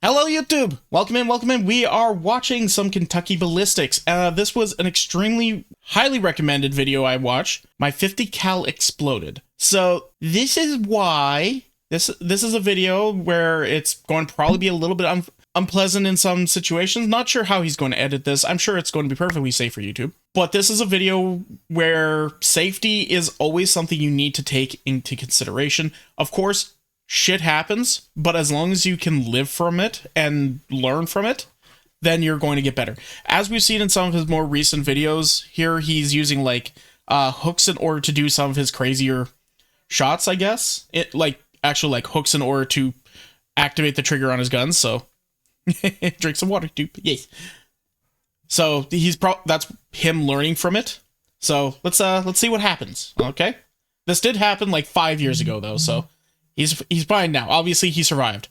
Hello YouTube! Welcome in, welcome in. We are watching some Kentucky Ballistics. This was an extremely highly recommended video I watched. My 50 cal exploded. So this is why this is a video where it's going to probably be a little bit unpleasant in some situations. Not sure how he's going to edit this. I'm sure it's going to be perfectly safe for YouTube. But this is a video where safety is always something you need to take into consideration. Of course, shit happens, but as long as you can live from it and learn from it, then you're going to get better. As we've seen in some of his more recent videos, here he's using like hooks in order to do some of his crazier shots, I guess. Actually like hooks in order to activate the trigger on his guns, so drink some water, dude. Yes. So that's him learning from it. So let's see what happens. Okay? This did happen like 5 years ago though, so He's fine now. Obviously, he survived.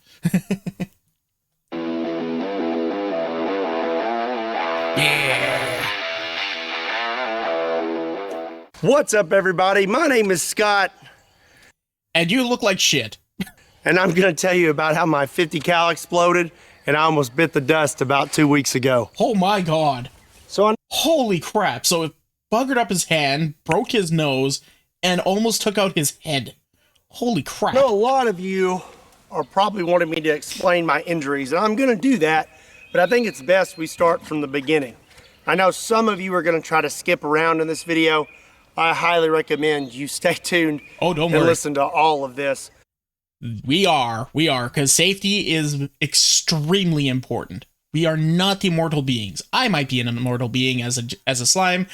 Yeah. What's up, everybody? My name is Scott. And you look like shit. And I'm going to tell you about how my 50 cal exploded and I almost bit the dust about 2 weeks ago. Oh my god. Holy crap. So it buggered up his hand, broke his nose, and almost took out his head. Holy crap. I know a lot of you are probably wanting me to explain my injuries, and I'm going to do that, but I think it's best we start from the beginning. I know some of you are going to try to skip around in this video. I highly recommend you stay tuned and listen to all of this. We are, because safety is extremely important. We are not immortal beings. I might be an immortal being as a slime,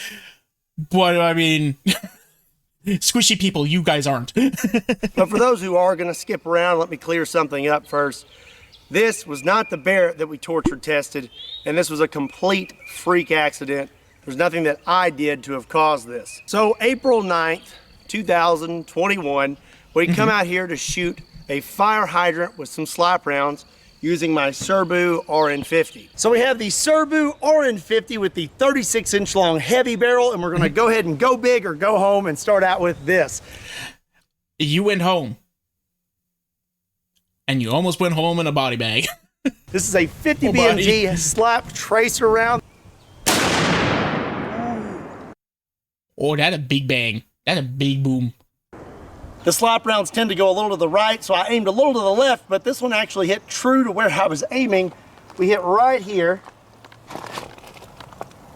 but I mean... Squishy people, you guys aren't. But for those who are going to skip around, let me clear something up first. This was not the bear that we torture tested, and this was a complete freak accident. There's nothing that I did to have caused this. So April 9th, 2021, we come out here to shoot a fire hydrant with some slap rounds using my Serbu RN50. So we have the Serbu RN50 with the 36-inch long heavy barrel, and we're gonna go ahead and go big or go home and start out with this. You went home. And you almost went home in a body bag. This is a 50 BMG slap tracer round. Oh, that's a big bang. That's a big boom. The slap rounds tend to go a little to the right, so I aimed a little to the left, but this one actually hit true to where I was aiming. We hit right here.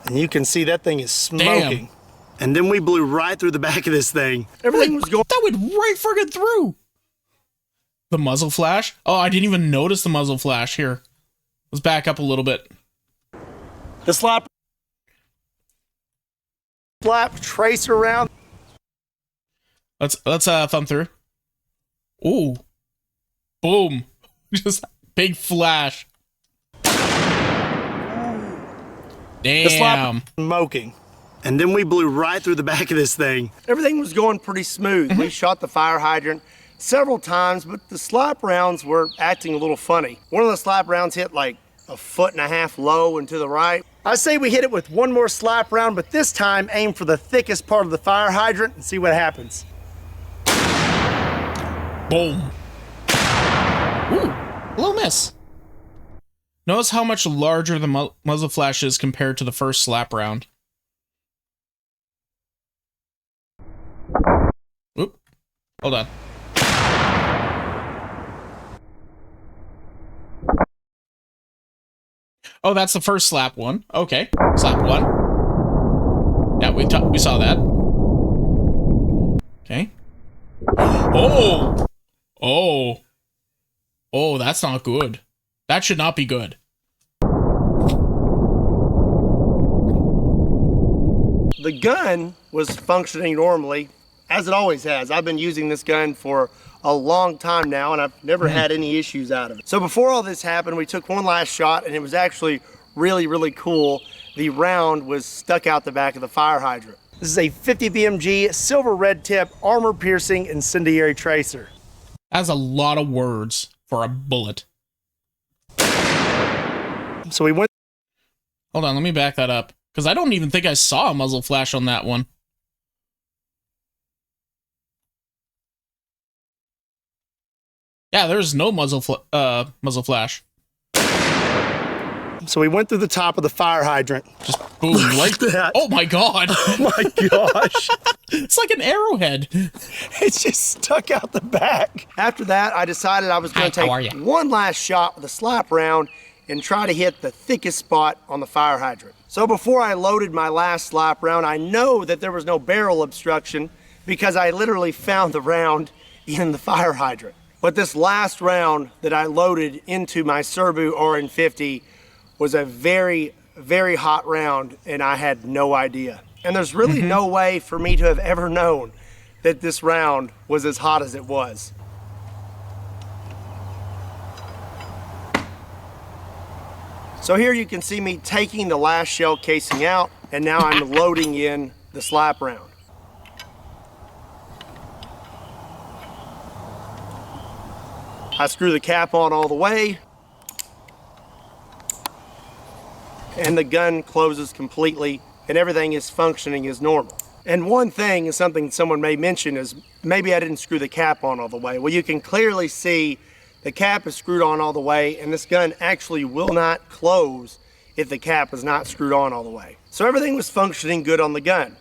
And you can see that thing is smoking. Damn. And then we blew right through the back of this thing. Everything was going... That went right friggin' through. The muzzle flash? Oh, I didn't even notice the muzzle flash. Here. Let's back up a little bit. The slap tracer round. Let's thumb through. Ooh. Boom. Just big flash. Damn. Smoking. And then we blew right through the back of this thing. Everything was going pretty smooth. We shot the fire hydrant several times, but the slap rounds were acting a little funny. One of the slap rounds hit like 1.5 feet low and to the right. I say we hit it with one more slap round, but this time aim for the thickest part of the fire hydrant and see what happens. Boom. Ooh, low miss. Notice how much larger the muzzle flash is compared to the first slap round. Oop. Hold on. Oh, that's the first slap one. Okay. Slap one. Yeah, we saw that. Okay. Oh! Oh. Oh, that's not good. That should not be good. The gun was functioning normally, as it always has. I've been using this gun for a long time now, and I've never had any issues out of it. So before all this happened, we took one last shot, and it was actually really, really cool. The round was stuck out the back of the fire hydrant. This is a 50 BMG silver red tip armor piercing incendiary tracer. That's a lot of words for a bullet. So we went... Hold on, let me back that up. Because I don't even think I saw a muzzle flash on that one. Yeah, there's no muzzle flash. So we went through the top of the fire hydrant. Just boom, like that. Oh my God. Oh my gosh. It's like an arrowhead. It's just stuck out the back. After that, I decided I was going to take one last shot with a slap round and try to hit the thickest spot on the fire hydrant. So before I loaded my last slap round, I know that there was no barrel obstruction because I literally found the round in the fire hydrant. But this last round that I loaded into my Serbu RN50 was a very, very hot round, and I had no idea. And there's really no way for me to have ever known that this round was as hot as it was. So here you can see me taking the last shell casing out, and now I'm loading in the slap round. I screw the cap on all the way, and the gun closes completely and everything is functioning as normal. And one thing is something someone may mention is maybe I didn't screw the cap on all the way. Well, you can clearly see the cap is screwed on all the way, and this gun actually will not close if the cap is not screwed on all the way. So everything was functioning good on the gun.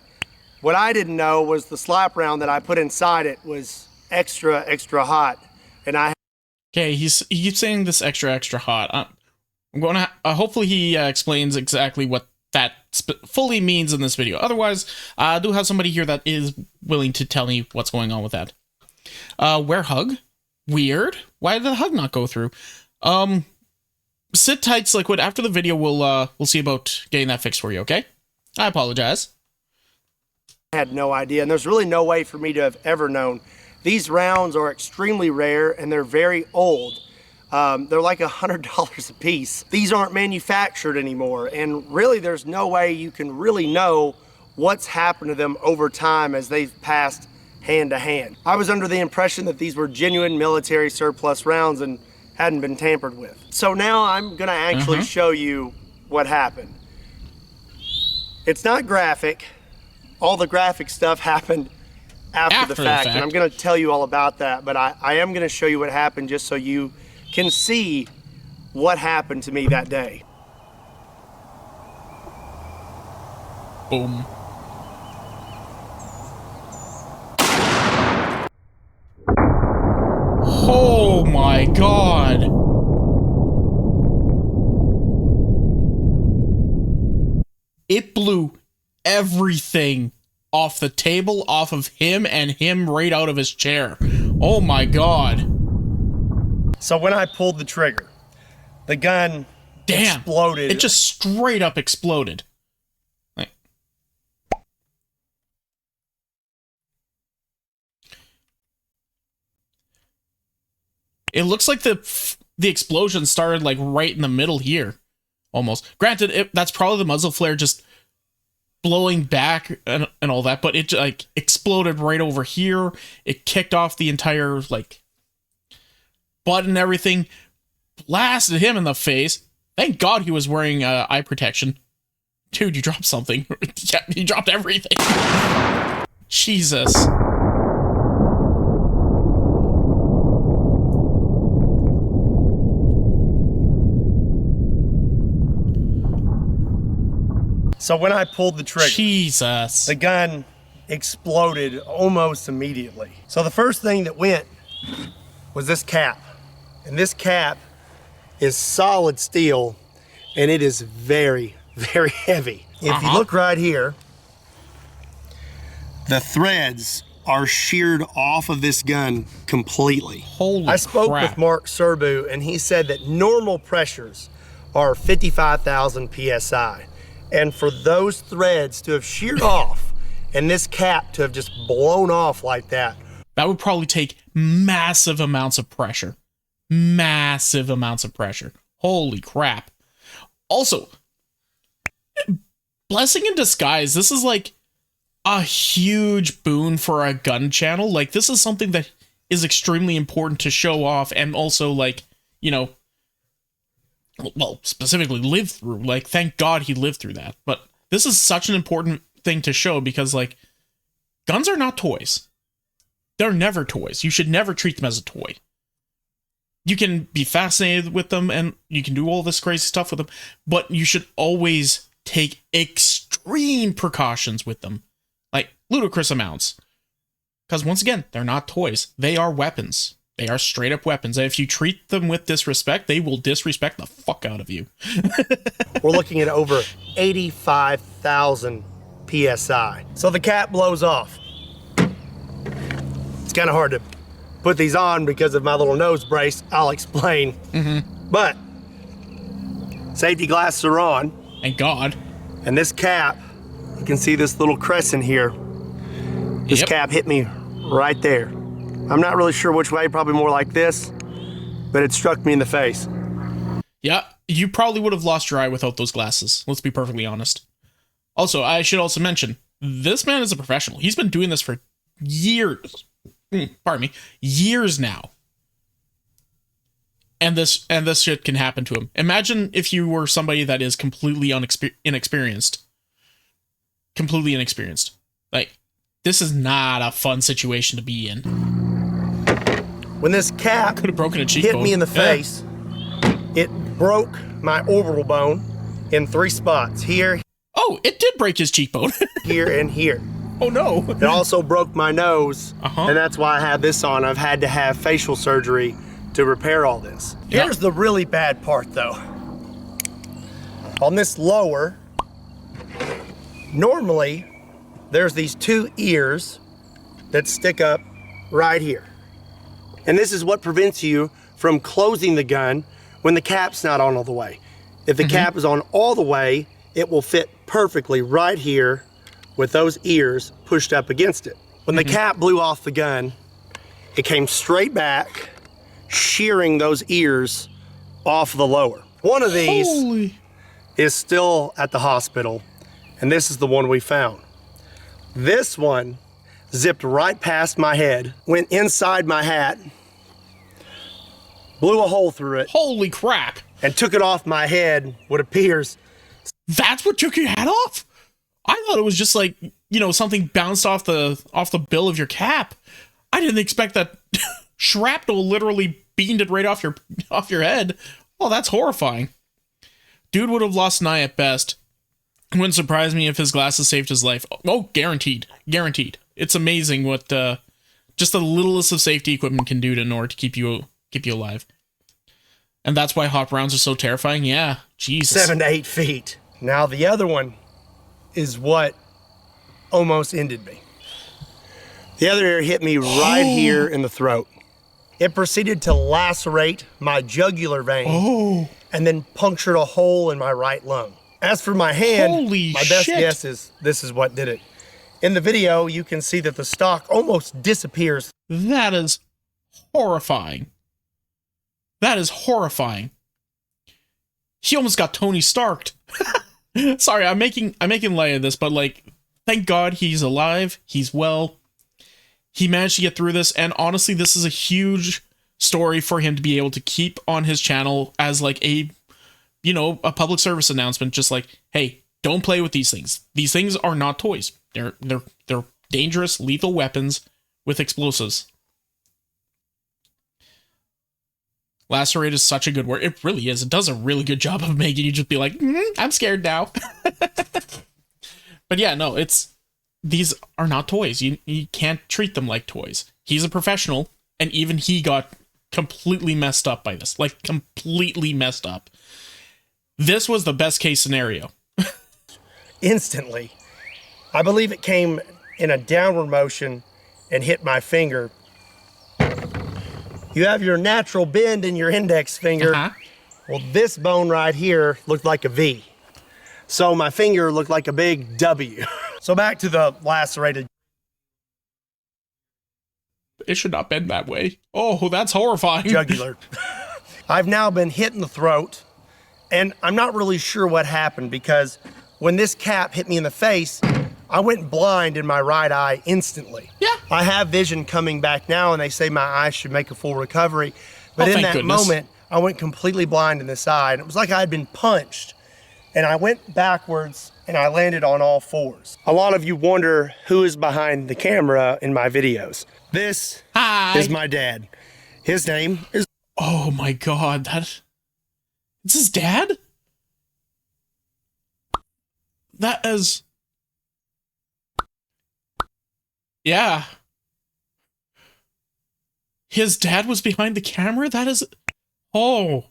What I didn't know was the slap round that I put inside it was extra, extra hot. And Okay, he keeps saying this extra, extra hot. I'm going to hopefully he explains exactly what that fully means in this video. Otherwise, I do have somebody here that is willing to tell me what's going on with that. Where hug? Weird. Why did the hug not go through? Sit tight, Slickwood. After the video, we'll see about getting that fixed for you, okay? I apologize. I had no idea, and there's really no way for me to have ever known. These rounds are extremely rare, and they're very old. They're like $100 a piece. These aren't manufactured anymore, and really there's no way you can really know what's happened to them over time as they've passed hand to hand. I was under the impression that these were genuine military surplus rounds and hadn't been tampered with. So now I'm gonna actually show you what happened. It's not graphic. All the graphic stuff happened after the fact, and I'm gonna tell you all about that, but I am gonna show you what happened just so you can see what happened to me that day. Boom. Oh my God. It blew everything off the table, off of him, and him right out of his chair. Oh my God. So when I pulled the trigger, the gun exploded. It just straight up exploded. Like, it looks like the explosion started like right in the middle here, almost. Granted, that's probably the muzzle flare just blowing back and all that, but it like exploded right over here. It kicked off the entire like butt and everything, blasted him in the face. Thank God he was wearing eye protection. Dude, you dropped something. Yeah, you dropped everything. Jesus. So when I pulled the trigger, Jesus, the gun exploded almost immediately. So the first thing that went was this cap. And this cap is solid steel, and it is very, very heavy. If you look right here, the threads are sheared off of this gun completely. Holy I spoke crap. with Mark Serbu, and he said that normal pressures are 55,000 PSI. And for those threads to have sheared off and this cap to have just blown off like that, that would probably take massive amounts of pressure. Massive amounts of pressure. Holy crap. Also, blessing in disguise, this is like a huge boon for a gun channel. Like, this is something that is extremely important to show off and also, like, you know, well, specifically live through. Like, thank God he lived through that. But this is such an important thing to show because, like, guns are not toys. They're never toys. You should never treat them as a toy. You can be fascinated with them and you can do all this crazy stuff with them, but you should always take extreme precautions with them, like ludicrous amounts. Because once again, they're not toys. They are weapons. They are straight up weapons. And if you treat them with disrespect, they will disrespect the fuck out of you. We're looking at over 85,000 PSI. So the cap blows off. It's kind of hard to put these on because of my little nose brace. I'll explain. But safety glasses are on. Thank God. And this cap, you can see this little crescent here. This cap hit me right there. I'm not really sure which way, probably more like this, but it struck me in the face. Yeah, you probably would have lost your eye without those glasses. Let's be perfectly honest. Also, I should also mention, this man is a professional. He's been doing this for years. Pardon me, years now. And this shit can happen to him. Imagine if you were somebody that is completely inexperienced. Completely inexperienced. Like, this is not a fun situation to be in. When this cap could have broken a cheekbone. Hit me in the face, it broke my orbital bone in 3 spots. Here. Oh, it did break his cheekbone. Here and here. Oh no. It also broke my nose, and that's why I have this on. I've had to have facial surgery to repair all this. Here's the really bad part though. On this lower, normally there's these 2 ears that stick up right here. And this is what prevents you from closing the gun when the cap's not on all the way. If the cap is on all the way, it will fit perfectly right here with those ears pushed up against it. When the cap blew off the gun, it came straight back, shearing those ears off the lower. One of these is still at the hospital, and this is the one we found. This one zipped right past my head, went inside my hat, blew a hole through it. Holy crap. And took it off my head, what appears. That's what took your hat off? I thought it was just like, you know, something bounced off the bill of your cap. I didn't expect that shrapnel literally beamed it right off your head. Oh, that's horrifying. Dude would have lost an eye at best. Wouldn't surprise me if his glasses saved his life. Oh, guaranteed. Guaranteed. It's amazing what just the littlest of safety equipment can do in order to keep you alive. And that's why hot rounds are so terrifying. Yeah, Jesus. 7 to 8 feet. Now the other one is what almost ended me. The other ear hit me right here in the throat. It proceeded to lacerate my jugular vein and then punctured a hole in my right lung. As for my hand, my best guess is this is what did it. In the video, you can see that the stock almost disappears. That is horrifying. That is horrifying. He almost got Tony Starked. Sorry, I'm making light of this, but like, thank God he's alive. He's well. He managed to get through this, and honestly, this is a huge story for him to be able to keep on his channel as like a, you know, a public service announcement, just like, hey, don't play with these things. These things are not toys. They're dangerous, lethal weapons with explosives. Lacerate is such a good word. It really is. It does a really good job of making you just be like, I'm scared now. But yeah, no, these are not toys. You can't treat them like toys. He's a professional, and even he got completely messed up by this. Like, completely messed up. This was the best case scenario. Instantly. I believe it came in a downward motion and hit my finger. You have your natural bend in your index finger. Well, this bone right here looked like a V. So my finger looked like a big W. So back to the lacerated. It should not bend that way. Oh, that's horrifying. Jugular. I've now been hit in the throat, and I'm not really sure what happened because when this cap hit me in the face, I went blind in my right eye instantly. Yeah. I have vision coming back now, and they say my eye should make a full recovery. But in that moment, I went completely blind in this eye, and it was like I had been punched. And I went backwards, and I landed on all fours. A lot of you wonder who is behind the camera in my videos. This is my dad. His name is... Oh my god, it's his dad? That is... Yeah. His dad was behind the camera? That is... Oh.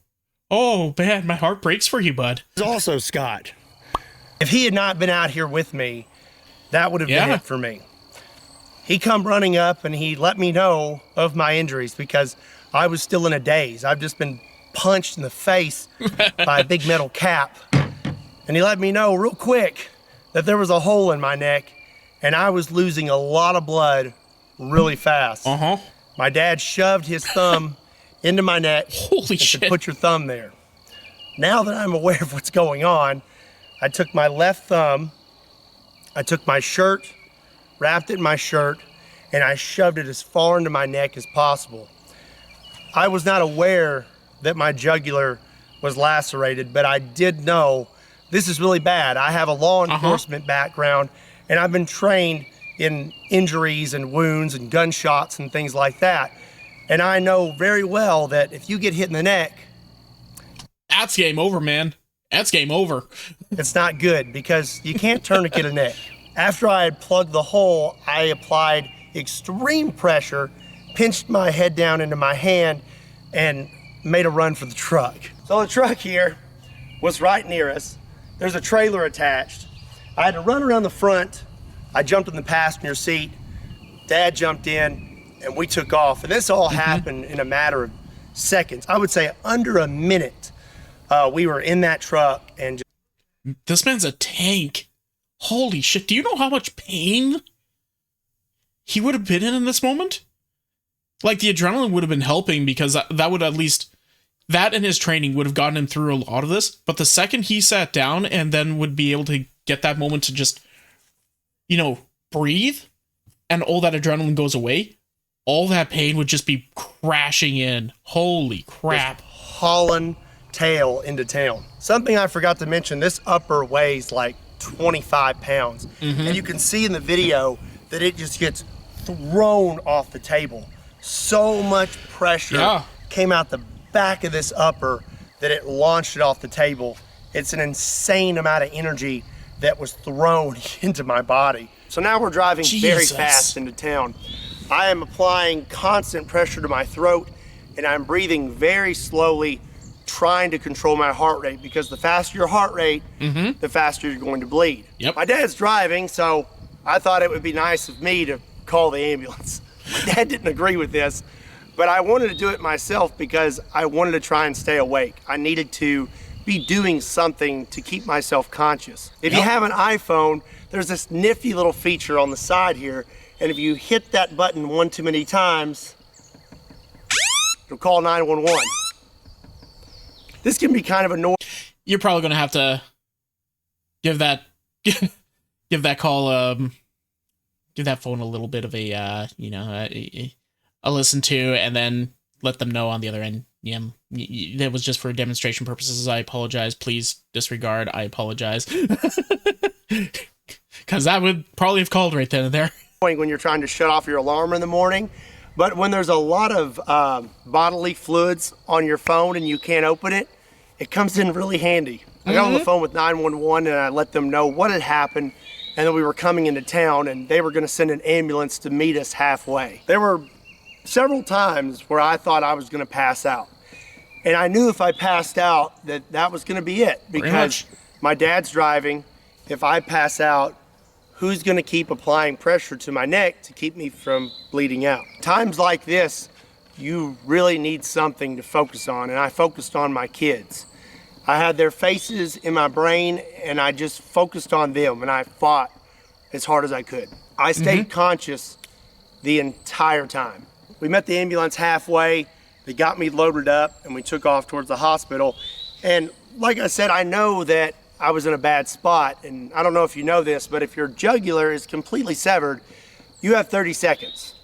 Oh, man, my heart breaks for you, bud. It's also Scott. If he had not been out here with me, that would have been it for me. He come running up and he let me know of my injuries because I was still in a daze. I've just been punched in the face by a big metal cap. And he let me know real quick that there was a hole in my neck and I was losing a lot of blood really fast. My dad shoved his thumb into my neck. Holy shit. Said, put your thumb there. Now that I'm aware of what's going on, I took my left thumb, I took my shirt, wrapped it in my shirt, and I shoved it as far into my neck as possible. I was not aware that my jugular was lacerated, but I did know this is really bad. I have a law enforcement background, and I've been trained in injuries and wounds and gunshots and things like that. And I know very well that if you get hit in the neck, that's game over, man. That's game over. It's not good because you can't tourniquet a neck. After I had plugged the hole, I applied extreme pressure, pinched my head down into my hand, and made a run for the truck. So the truck here was right near us. There's a trailer attached. I had to run around the front. I jumped in the passenger seat. Dad jumped in, and we took off. And this all happened in a matter of seconds. I would say under a minute. We were in that truck and this man's a tank. Holy shit. Do you know how much pain he would have been in this moment? Like, the adrenaline would have been helping because that would at least, that and his training would have gotten him through a lot of this. But the second he sat down and then would be able to get that moment to just, you know, breathe and all that adrenaline goes away, all that pain would just be crashing in. Holy crap. Just hauling tail into town. Something I forgot to mention, this upper weighs like 25 pounds. And you can see in the video that it just gets thrown off the table. So much pressure came out the back of this upper that it launched it off the table. It's an insane amount of energy that was thrown into my body. So now we're driving very fast into town. I am applying constant pressure to my throat and I'm breathing very slowly, trying to control my heart rate because the faster your heart rate, the faster you're going to bleed. My dad's driving, so I thought it would be nice of me to call the ambulance. My dad didn't agree with this, but I wanted to do it myself because I wanted to try and stay awake. I needed to be doing something to keep myself conscious. If you have an iPhone, there's this nifty little feature on the side here, and if you hit that button one too many times, it'll call 911. This can be kind of annoying. You're probably going to have to give that call, give that phone a little bit of a, you know, a listen to, and then let them know on the other end. Yeah, that was just for demonstration purposes. I apologize. Please disregard. I apologize. Because that would probably have called right then and there. When you're trying to shut off your alarm in the morning, but when there's a lot of bodily fluids on your phone and you can't open it, it comes in really handy. I got on the phone with 911 and I let them know what had happened and that we were coming into town and they were going to send an ambulance to meet us halfway. There were several times where I thought I was going to pass out. And I knew if I passed out that was going to be it because my dad's driving. If I pass out, who's going to keep applying pressure to my neck to keep me from bleeding out? Times like this, you really need something to focus on, and I focused on my kids. I had their faces in my brain, and I just focused on them, and I fought as hard as I could. I stayed conscious the entire time. We met the ambulance halfway, they got me loaded up, and we took off towards the hospital. And like I said, I know that I was in a bad spot, and I don't know if you know this, but if your jugular is completely severed, you have 30 seconds.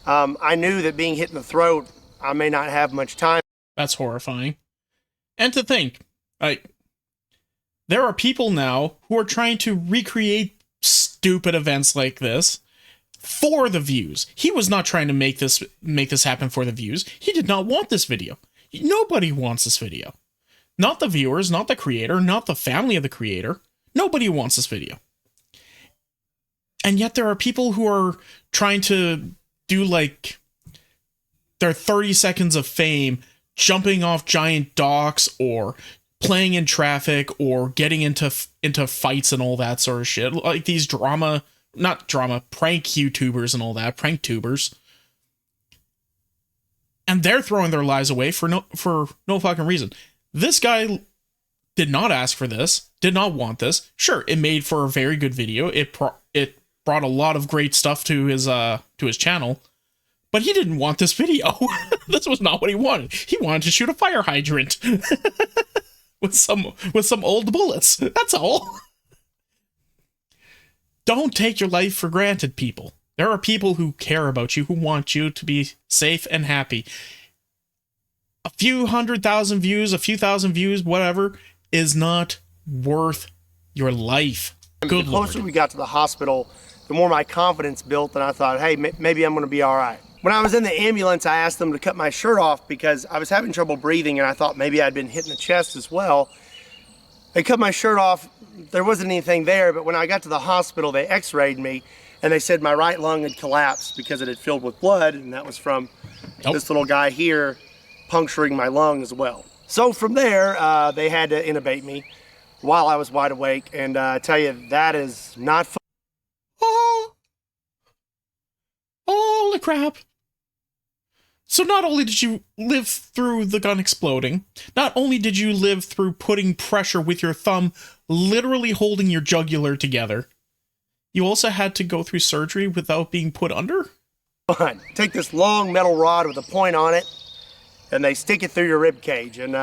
I knew that being hit in the throat, I may not have much time. That's horrifying. And to think, like, there are people now who are trying to recreate stupid events like this for the views. He was not trying to make this happen for the views. He did not want this video. Nobody wants this video. Not the viewers, not the creator, not the family of the creator. Nobody wants this video. And yet there are people who are trying to do like their 30 seconds of fame, jumping off giant docks or playing in traffic or getting into fights and all that sort of shit. Like these prank YouTubers and all that, prank tubers. And they're throwing their lives away for no fucking reason. This guy did not ask for this, did not want this. Sure, it made for a very good video. It brought a lot of great stuff to his channel, but he didn't want this video. This was not what he wanted. He wanted to shoot a fire hydrant with some old bullets. That's all. Don't take your life for granted, people. There are people who care about you, who want you to be safe and happy. A few 100,000 views, a few thousand views, whatever, is not worth your life. Good the Lord. closer we got to the hospital, the more my confidence built, and I thought, hey, maybe I'm going to be all right. When I was in the ambulance, I asked them to cut my shirt off because I was having trouble breathing, and I thought maybe I'd been hit in the chest as well. They cut my shirt off. There wasn't anything there, but when I got to the hospital, they x-rayed me, and they said my right lung had collapsed because it had filled with blood, and that was from this little guy here puncturing my lung as well. So from there, they had to intubate me while I was wide awake, and I tell you, that is not fun. Oh, holy crap. So not only did you live through the gun exploding, not only did you live through putting pressure with your thumb literally holding your jugular together, you also had to go through surgery without being put under? Fun. Take this long metal rod with a point on it, and they stick it through your rib cage, and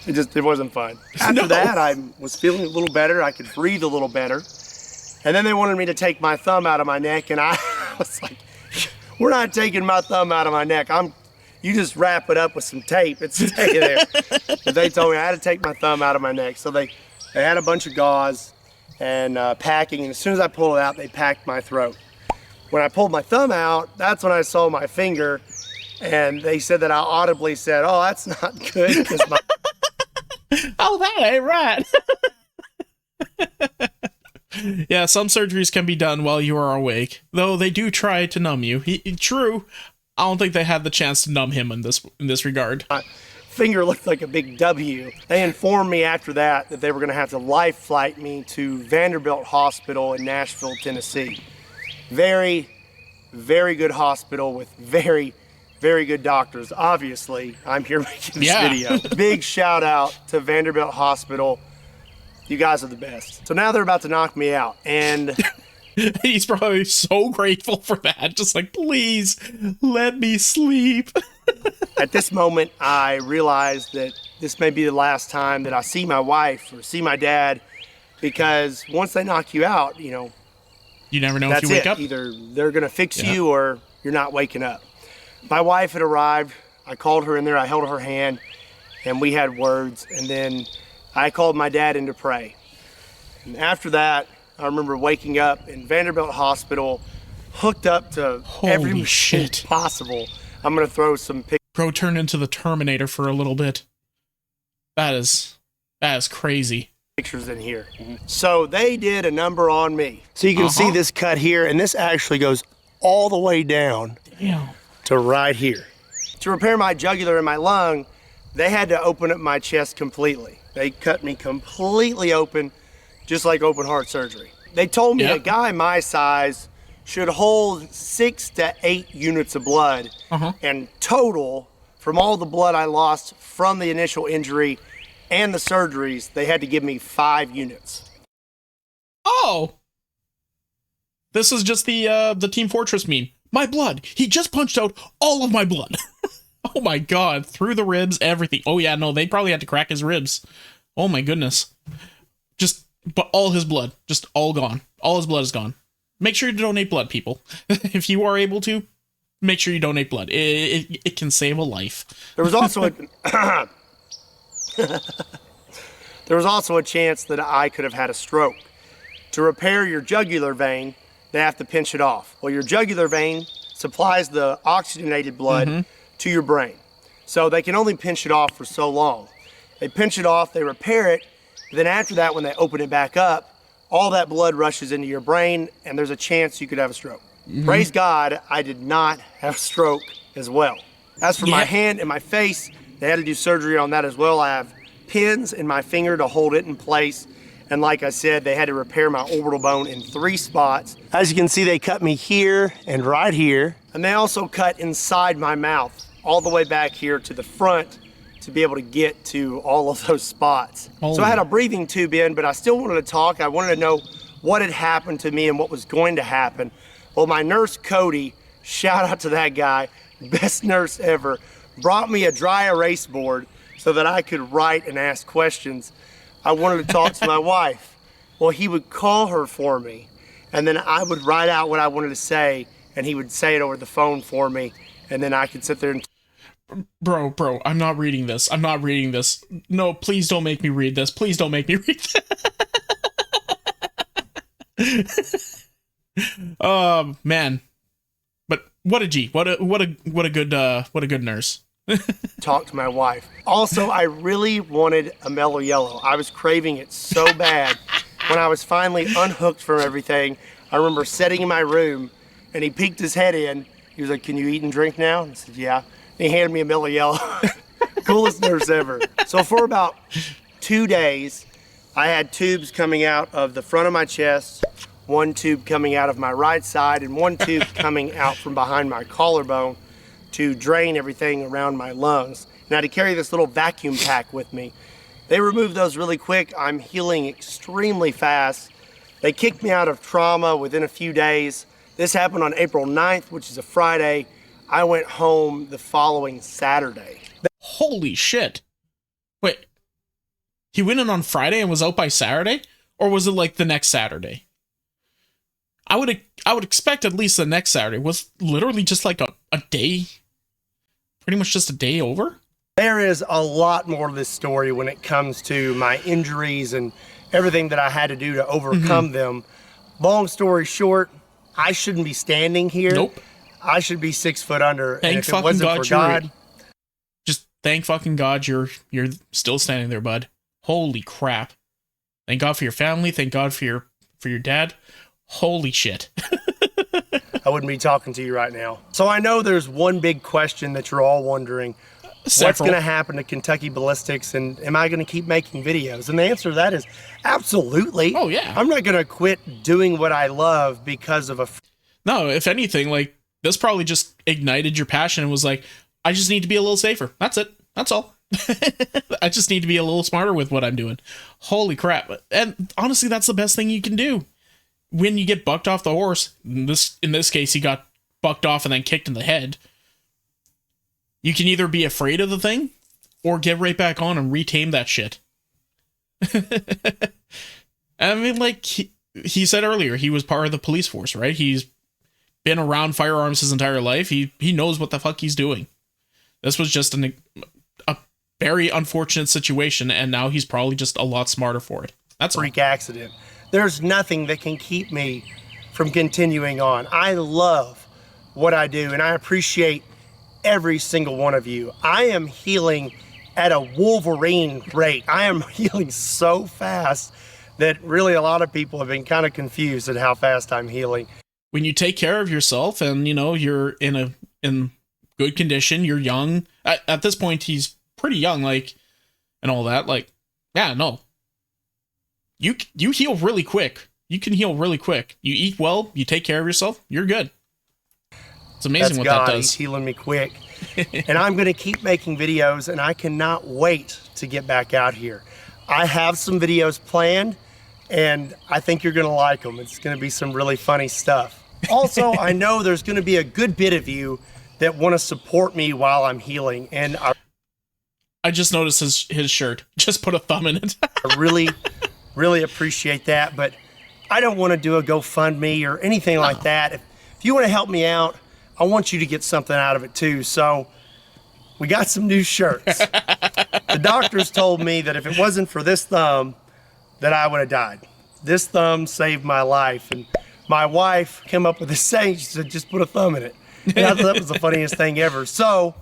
it wasn't fun. After that, I was feeling a little better. I could breathe a little better. And then they wanted me to take my thumb out of my neck, and I was like, we're not taking my thumb out of my neck. You just wrap it up with some tape and stay there. But they told me I had to take my thumb out of my neck. So they had a bunch of gauze and packing, and as soon as I pulled it out, they packed my throat. When I pulled my thumb out, that's when I saw my finger, and they said that I audibly said, oh, that's not good, because my oh, that ain't right. Yeah, some surgeries can be done while you are awake, though they do try to numb you. True, I don't think they had the chance to numb him in this regard. my finger looked like a big W. They informed me after that they were going to have to life flight me to Vanderbilt Hospital in Nashville, Tennessee. Very, very good hospital with very, very good doctors. Obviously, I'm here making this video. Big shout out to Vanderbilt Hospital. You guys are the best. So now they're about to knock me out, and he's probably so grateful for that. Just like, please, let me sleep. At this moment, I realized that this may be the last time that I see my wife or see my dad, because once they knock you out, you never know if you wake up. Either they're gonna fix you or you're not waking up. My wife had arrived. I called her in there. I held her hand, and we had words, and then I called my dad in to pray. And after that, I remember waking up in Vanderbilt Hospital, hooked up to every machine possible. I'm going to throw some pictures. Bro turned into the Terminator for a little bit. That is crazy. Pictures in here. So they did a number on me. So you can see this cut here, and this actually goes all the way down to right here. To repair my jugular and my lung, they had to open up my chest completely. They cut me completely open, just like open heart surgery. They told me a guy my size should hold 6 to 8 units of blood, and total, from all the blood I lost from the initial injury and the surgeries, they had to give me 5 units. Oh! This is just the Team Fortress meme. My blood. He just punched out all of my blood. Oh my god, through the ribs, everything. Oh yeah, no, they probably had to crack his ribs. Oh my goodness. But all his blood, just all gone. All his blood is gone. Make sure you donate blood, people. If you are able to, make sure you donate blood. It can save a life. There was also a chance that I could have had a stroke. To repair your jugular vein, they have to pinch it off. Well, your jugular vein supplies the oxygenated blood to your brain. So they can only pinch it off for so long. They pinch it off, they repair it, then after that, when they open it back up, all that blood rushes into your brain and there's a chance you could have a stroke. Praise God, I did not have a stroke as well. As for my hand and my face, they had to do surgery on that as well. I have pins in my finger to hold it in place. And like I said, they had to repair my orbital bone in 3 spots. As you can see, they cut me here and right here. And they also cut inside my mouth, all the way back here to the front to be able to get to all of those spots. So I had a breathing tube in, but I still wanted to talk. I wanted to know what had happened to me and what was going to happen. Well, my nurse, Cody, shout out to that guy, best nurse ever, brought me a dry erase board so that I could write and ask questions. I wanted to talk to my wife. Well, he would call her for me, and then I would write out what I wanted to say, and he would say it over the phone for me, and then I could sit there and... Bro, I'm not reading this. I'm not reading this. No, please don't make me read this. Please don't make me read this. Man. But what a G. What a good nurse. Talk to my wife. Also, I really wanted a Mellow Yellow. I was craving it so bad. When I was finally unhooked from everything, I remember sitting in my room, and he peeked his head in. He was like, "Can you eat and drink now?" And I said, "Yeah." And he handed me a Mellow Yellow. Coolest nurse ever. So for about 2 days, I had tubes coming out of the front of my chest, 1 tube coming out of my right side, and 1 tube coming out from behind my collarbone to drain everything around my lungs. And I had to carry this little vacuum pack with me. They removed those really quick. I'm healing extremely fast. They kicked me out of trauma within a few days. This happened on April 9th, which is a Friday. I went home the following Saturday. Holy shit. Wait. He went in on Friday and was out by Saturday? Or was it like the next Saturday? I would expect at least the next Saturday. Was literally just like a day? Pretty much just a day over? There is a lot more to this story when it comes to my injuries and everything that I had to do to overcome them. Long story short, I shouldn't be standing here. Nope. I should be 6 foot under. Thank and if fucking it wasn't God for God, just thank fucking God you're still standing there, bud. Holy crap. Thank God for your family. Thank God for your dad. Holy shit. I wouldn't be talking to you right now. So I know there's one big question that you're all wondering. What's going to happen to Kentucky Ballistics, and am I going to keep making videos? And the answer to that is absolutely. Oh, yeah. I'm not going to quit doing what I love because of a... No, if anything, like, this probably just ignited your passion and was like, I just need to be a little safer. That's it. That's all. I just need to be a little smarter with what I'm doing. Holy crap. And honestly, that's the best thing you can do. When you get bucked off the horse, in this case, he got bucked off and then kicked in the head. You can either be afraid of the thing or get right back on and retame that shit. I mean, like he said earlier, he was part of the police force, right? He's been around firearms his entire life. He knows what the fuck he's doing. This was just a very unfortunate situation, and now he's probably just a lot smarter for it. That's a freak accident. There's nothing that can keep me from continuing on. I love what I do, and I appreciate every single one of you. I am healing at a Wolverine rate. I am healing so fast that really a lot of people have been kind of confused at how fast I'm healing. When you take care of yourself and, you know, you're in good condition, you're young. At this point, he's pretty young, like, and all that. Like, yeah, no. You heal really quick. You can heal really quick. You eat well, you take care of yourself, you're good. It's amazing what that does. He's healing me quick. And I'm going to keep making videos, and I cannot wait to get back out here. I have some videos planned, and I think you're going to like them. It's going to be some really funny stuff. Also, I know there's going to be a good bit of you that want to support me while I'm healing, and I just noticed his shirt. Just put a thumb in it. I really appreciate that, but I don't want to do a GoFundMe or anything like that. If you want to help me out, I want you to get something out of it too. So we got some new shirts. The doctors told me that if it wasn't for this thumb, that I would have died. This thumb saved my life. And my wife came up with this saying. She said, just put a thumb in it. And I thought that was the funniest thing ever. So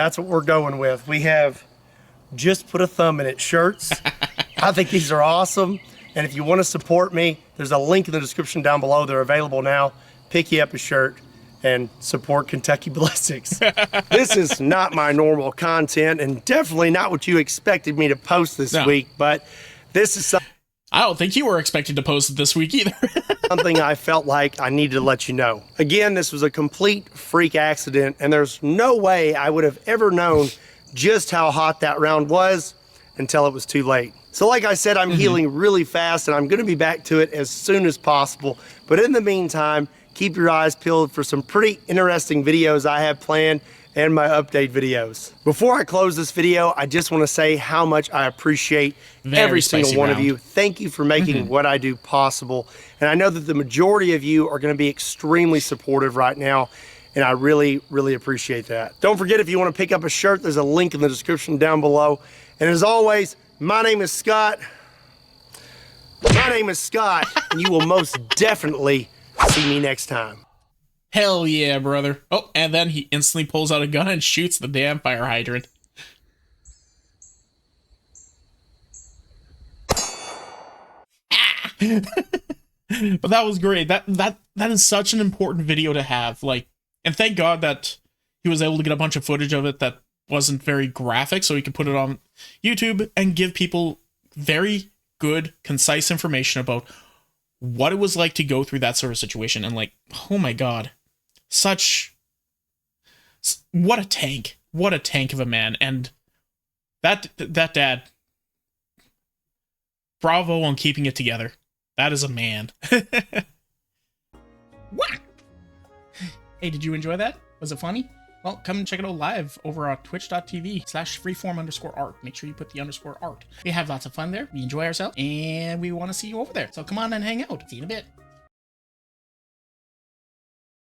That's what we're going with. We have Just Put a Thumb in It shirts. I think these are awesome. And if you want to support me, there's a link in the description down below. They're available now. Pick you up a shirt and support Kentucky Ballistics. This is not my normal content and definitely not what you expected me to post this week, but this is something I don't think you were expected to post it this week either. something I felt like I needed to let you know. Again, this was a complete freak accident, and there's no way I would have ever known just how hot that round was until it was too late. So like I said, I'm healing really fast, and I'm gonna be back to it as soon as possible. But in the meantime, keep your eyes peeled for some pretty interesting videos I have planned and my update videos. Before I close this video, I just want to say how much I appreciate every single one of you. Thank you for making what I do possible. And I know that the majority of you are going to be extremely supportive right now, and I really, really appreciate that. Don't forget, if you want to pick up a shirt, there's a link in the description down below. And as always, my name is Scott. And you will most definitely see me next time. Hell yeah, brother. Oh, and then he instantly pulls out a gun and shoots the damn fire hydrant. But that was great. That is such an important video to have. Like, and thank God that he was able to get a bunch of footage of it that wasn't very graphic, so he could put it on YouTube and give people very good, concise information about what it was like to go through that sort of situation. And like, oh my God, what a tank of a man. And that dad, bravo on keeping it together. That is a man. Hey, did you enjoy that? Was it funny? Well, come and check it out live over at twitch.tv/freeform_art. Make sure you put the _art. We have lots of fun there. We enjoy ourselves, and we want to see you over there. So come on and hang out. See you in a bit.